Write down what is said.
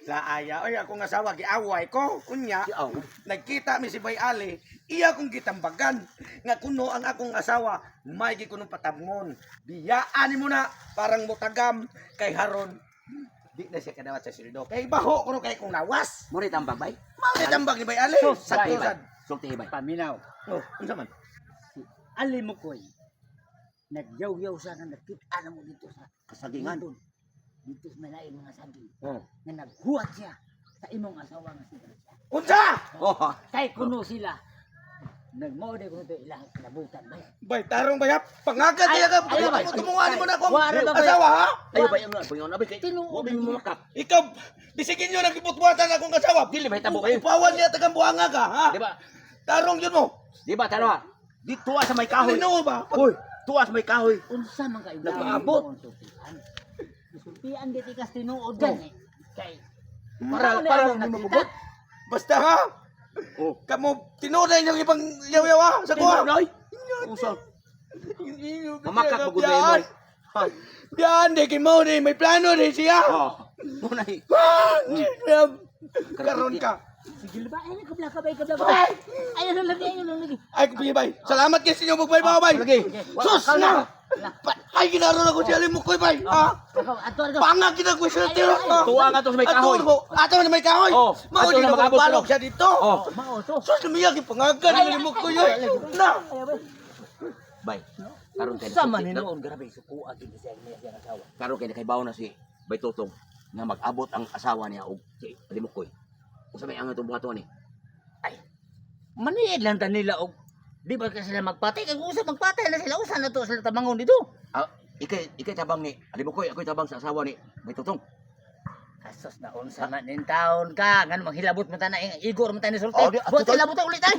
Sa aya, ay akong asawa, giaway ko, kunya, Si aw. nagkita mi si Bay Ali, iya kong gitambagan, nga kuno ang akong asawa, may gikunong patabngon, biyaan mo na, parang mutagam, kay haron, di na siya kadawat sa sildo, kay baho kuno kay kong nawas, Mo rin tambag bay. may tambag ni Bay Ali, sa tusan. Sulti bay. Paminaw. Oh, unsa man? Ali mo koy. Nagyaw-yaw siya na nakita na mo dito sa Kasagingan. doon. Dito sa malaing mga saging. Oh. Na naghuwat siya sa imong asawa nga sila. Unsa? Oh. Kay kuno sila. Nagmao de kuno ilang kinabutan ba. Bay, tarong bayap, pangagad Ay, niya ka, ay, bay. tumungan mo na akong Wala ba, bay? asawa, ha? Ayo bay ang pagyon abi kay. Tinuod. Wa mo makap. Ikaw, bisigin nyo ng kibutbuatan akong asawa. Dili may tabo kayo. Ipawan niya tagang buhanga ka, ha? Di ba? Tarong yun mo. Di ba talo? Di tuwa sa may kahoy. Lino ba? Hoy, tuwa sa may kahoy. Unsa man kay Nagpaabot. Sultian giti kas tinuod gan eh. Kay Para Ano, mo nakita? magubot. Basta ha? Oh. Kamu tinunay niyang ibang yaw-yaw ha? Sa kuha. Noy. Usa. Mamakat mo gud mo. Ha. Yan, di mo di. May plano di siya. Oh. Muna hi. Karon ka. Sige ba ay kabla kabay. Ay ano lagi. Ay, kupilibay. Salamat kayo sa inyo magbay-baw, bay. Lagi. Sus na! Ay, ginaroon ako siya mo ko'y, bay. Ha? Ato Pangag kita ko siya tiro. Tuwa nga to sa may kahoy. Ato na may kahoy. Oh, Mao ato di na na mag-abot magbalog sila. siya dito. Oh. mao to. Sus, lumiyag ipangagan ni mo ko yun. Na. Bay. Karon kay. Sa man hinuon grabe sukuan gid siya niya asawa. Karon kay nakaibaw na si Bay Tutong nga mag-abot ang asawa niya og si Alimukoy. Usa may ang atong buhaton ni. Maniid lang ta nila og di ba kasi sila magpatay kay usa magpatay na sila usa na to sila tabangon dito. Ah, ikay tabang ni Alimukoy, ako'y tabang sa asawa ni Bay Tutong. Asos na unsa man nin taon ka ngan maghilabot man ta na igor man ta ni sulti. Oh, di- Buat hilabot ta ulit ay.